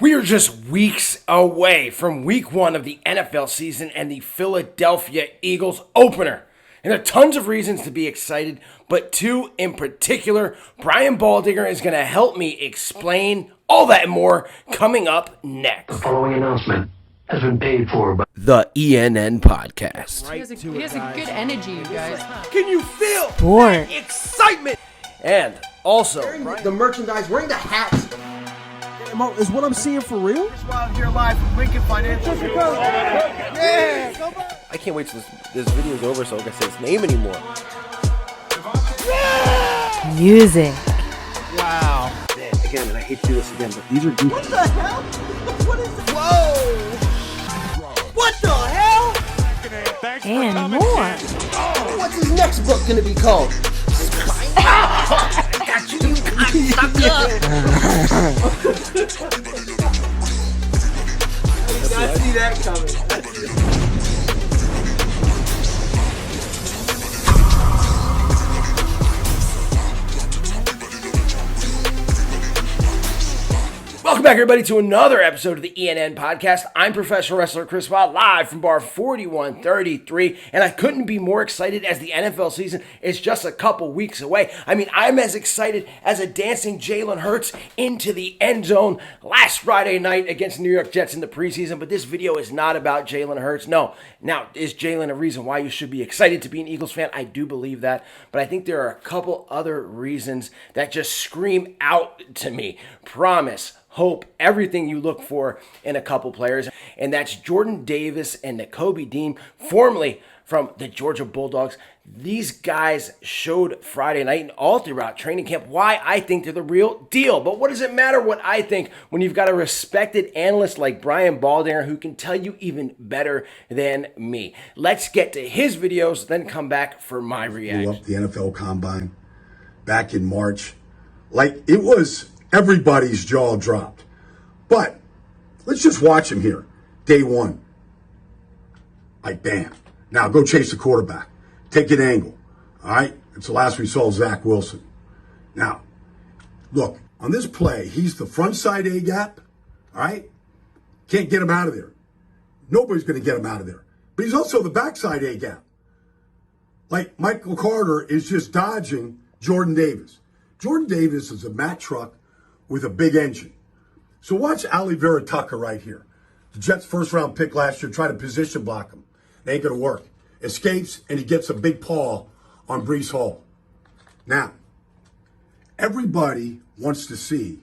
We are just weeks away from week 1 of the NFL season and the Philadelphia Eagles opener. And there are tons of reasons to be excited, but two in particular. Brian Baldinger is going to help me explain all that and more coming up next. The following announcement has been paid for by the ENN Podcast. He has a good energy, you guys. Can you feel Sport. that excitement? And also, The merchandise, wearing the hats. Is what I'm seeing for real? While here live from Lincoln Financial. I can't wait till this video is over so I can say his name anymore. Music. Wow. Again, and I hate to do this again, but these are goofy. What the hell? What is that? Whoa! What the hell? And more. What's his next book gonna be called? Got you, sucker! I see that coming. Welcome back, everybody, to another episode of the ENN Podcast. I'm professional wrestler Chris Wild, live from bar 4133, and I couldn't be more excited as the NFL season is just a couple weeks away. I mean, I'm as excited as a dancing Jalen Hurts into the end zone last Friday night against New York Jets in the preseason, but this video is not about Jalen Hurts. No. Now, is Jalen a reason why you should be excited to be an Eagles fan? I do believe that, but I think there are a couple other reasons that just scream out to me. Promise, hope, everything you look for in a couple players. And that's Jordan Davis and Nakobe Dean, formerly from the Georgia Bulldogs. These guys showed Friday night and all throughout training camp why I think they're the real deal. But what does it matter what I think when you've got a respected analyst like Brian Baldinger who can tell you even better than me? Let's get to his videos, then come back for my reaction. Up the NFL Combine back in March. Like, it was everybody's jaw dropped. But let's just watch him here. Day one. Like, bam. Now go chase the quarterback. Take an angle. All right? It's the last we saw of Zach Wilson. Now, look, on this play, he's the front side A gap. All right? Can't get him out of there. Nobody's going to get him out of there. But he's also the backside A gap. Like, Michael Carter is just dodging Jordan Davis. Jordan Davis is a Mack truck with a big engine. So watch Ali Vera Tucker right here. The Jets' first-round pick last year tried to position block him. It ain't going to work. Escapes, and he gets a big paw on Breece Hall. Now, everybody wants to see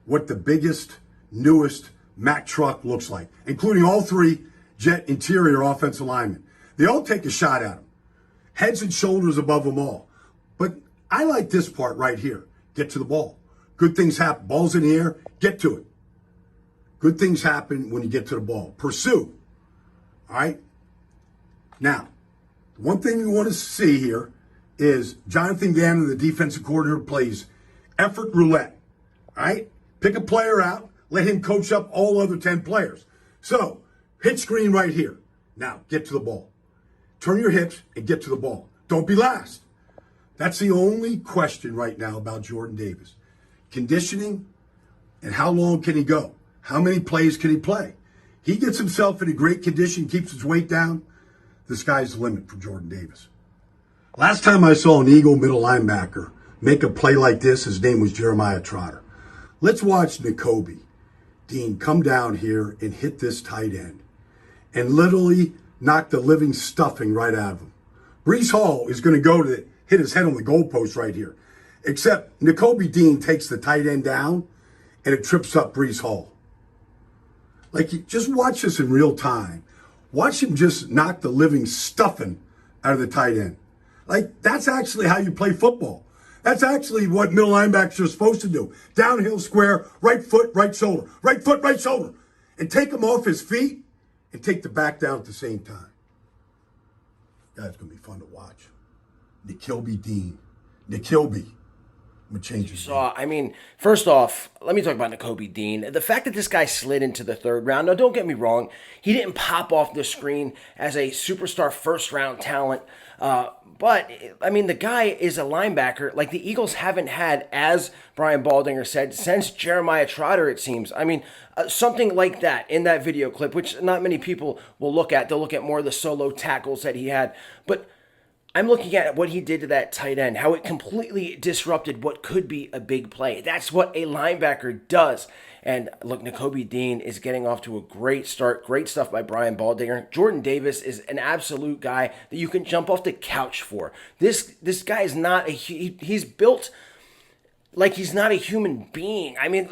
what the biggest, newest Mack truck looks like, including all three Jet interior offensive linemen. They all take a shot at him. Heads and shoulders above them all. But I like this part right here. Get to the ball. Good things happen. Ball's in the air. Get to it. Good things happen when you get to the ball. Pursue. All right? Now, one thing we want to see here is Jonathan Gannon, the defensive coordinator, plays effort roulette. All right? Pick a player out. Let him coach up all other 10 players. So, hit screen right here. Now, get to the ball. Turn your hips and get to the ball. Don't be last. That's the only question right now about Jordan Davis. Conditioning and how long can he go? How many plays can he play? He gets himself in a great condition, keeps his weight down. The sky's the limit for Jordan Davis. Last time I saw an Eagle middle linebacker make a play like this, his name was Jeremiah Trotter. Let's watch Nakobe Dean come down here and hit this tight end and literally knock the living stuffing right out of him. Breece Hall is going to go to hit his head on the goalpost right here. Except Nakobe Dean takes the tight end down and it trips up Breece Hall. Like, just watch this in real time. Watch him just knock the living stuffing out of the tight end. Like, that's actually how you play football. That's actually what middle linebackers are supposed to do. Downhill square, right foot, right shoulder. Right foot, right shoulder. And take him off his feet and take the back down at the same time. That's going to be fun to watch. Nakobe Dean. Nakobe. I'm gonna change it. So, I mean, first off, let me talk about Nakobe Dean. The fact that this guy slid into the third round, now don't get me wrong, he didn't pop off the screen as a superstar first-round talent. But, I mean, the guy is a linebacker like the Eagles haven't had, as Brian Baldinger said, since Jeremiah Trotter, it seems. I mean, something like that in that video clip, which not many people will look at. They'll look at more of the solo tackles that he had. But I'm looking at what he did to that tight end, how it completely disrupted what could be a big play. That's what a linebacker does. And look, Nakobe Dean is getting off to a great start. Great stuff by Brian Baldinger. Jordan Davis is an absolute guy that you can jump off the couch for. This guy is not he's built like he's not a human being. I mean,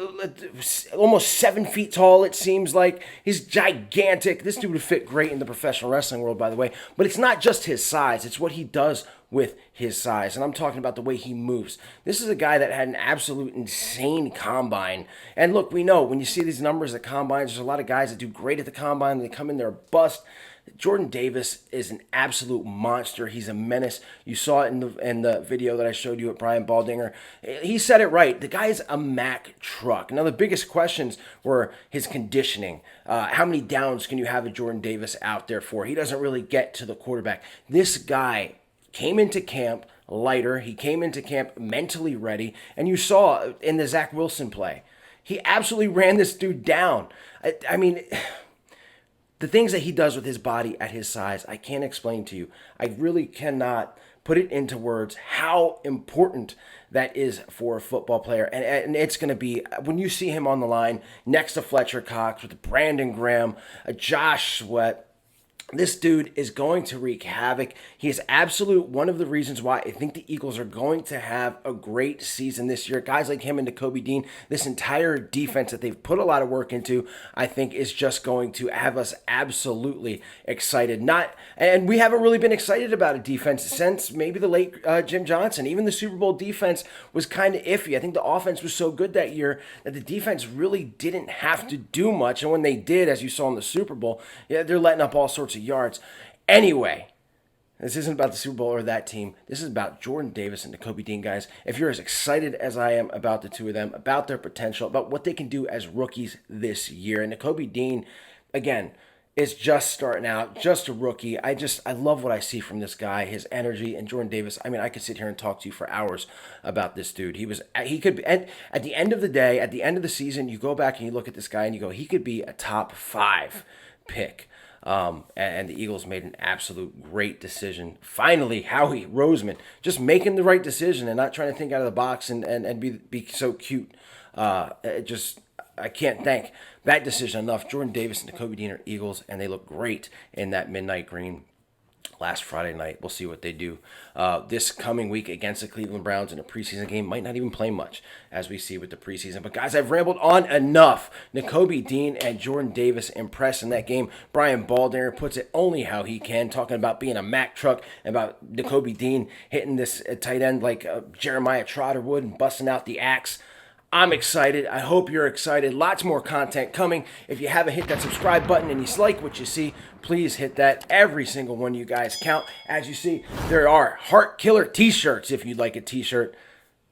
almost 7 feet tall, it seems like. He's gigantic. This dude would fit great in the professional wrestling world, by the way. But it's not just his size. It's what he does with his size. And I'm talking about the way he moves. This is a guy that had an absolute insane combine. And look, we know when you see these numbers at combines, there's a lot of guys that do great at the combine. They come in there bust. Jordan Davis is an absolute monster. He's a menace. You saw it in the video that I showed you at Brian Baldinger. He said it right. The guy's a Mack truck. Now, the biggest questions were his conditioning. How many downs can you have a Jordan Davis out there for? He doesn't really get to the quarterback. This guy came into camp lighter. He came into camp mentally ready. And you saw in the Zach Wilson play, he absolutely ran this dude down. I mean, the things that he does with his body at his size, I can't explain to you. I really cannot put it into words how important that is for a football player. And it's going to be, when you see him on the line next to Fletcher Cox with Brandon Graham, Josh Sweat, this dude is going to wreak havoc. He is absolute one of the reasons why I think the Eagles are going to have a great season this year. Guys like him and Nakobe Dean, this entire defense that they've put a lot of work into, I think is just going to have us absolutely excited. And we haven't really been excited about a defense since maybe the late Jim Johnson. Even the Super Bowl defense was kind of iffy. I think the offense was so good that year that the defense really didn't have to do much. And when they did, as you saw in the Super Bowl, yeah, they're letting up all sorts of yards. Anyway, this isn't about the Super Bowl or that team. This is about Jordan Davis and Nakobe Dean, guys. If you're as excited as I am about the two of them, about their potential, about what they can do as rookies this year, and Nakobe Dean, again, is just starting out, just a rookie. I love what I see from this guy, his energy, and Jordan Davis. I mean, I could sit here and talk to you for hours about this dude. He could be, at the end of the day, at the end of the season, you go back and you look at this guy and you go, he could be a top 5 pick. And the Eagles made an absolute great decision. Finally, Howie Roseman just making the right decision and not trying to think out of the box and be so cute. I can't thank that decision enough. Jordan Davis and Nakobe Dean are Eagles, and they look great in that midnight green last Friday night. We'll see what they do this coming week against the Cleveland Browns in a preseason game. Might not even play much, as we see with the preseason. But guys, I've rambled on enough. Nakobe Dean and Jordan Davis impressed in that game. Brian Baldinger puts it only how he can, talking about being a Mack truck, about Nakobe Dean hitting this tight end like Jeremiah Trotter would and busting out the axe. I'm excited. I hope you're excited. Lots more content coming. If you haven't hit that subscribe button and you like what you see, please hit that. Every single one of you guys count. As you see, there are Heart Killer t-shirts if you'd like a t-shirt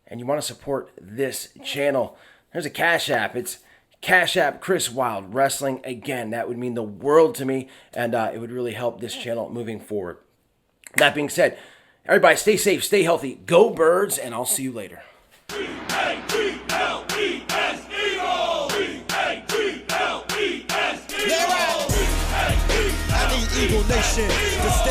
and you want to support this channel. There's a Cash App. It's Cash App Chris Wild Wrestling. Again, that would mean the world to me, and it would really help this channel moving forward. That being said, everybody stay safe, stay healthy, go Birds, and I'll see you later. E-A-G-L-E-S, Eagles! E-A-G-L-E-S, Eagles! I need Eagle Nation to stand.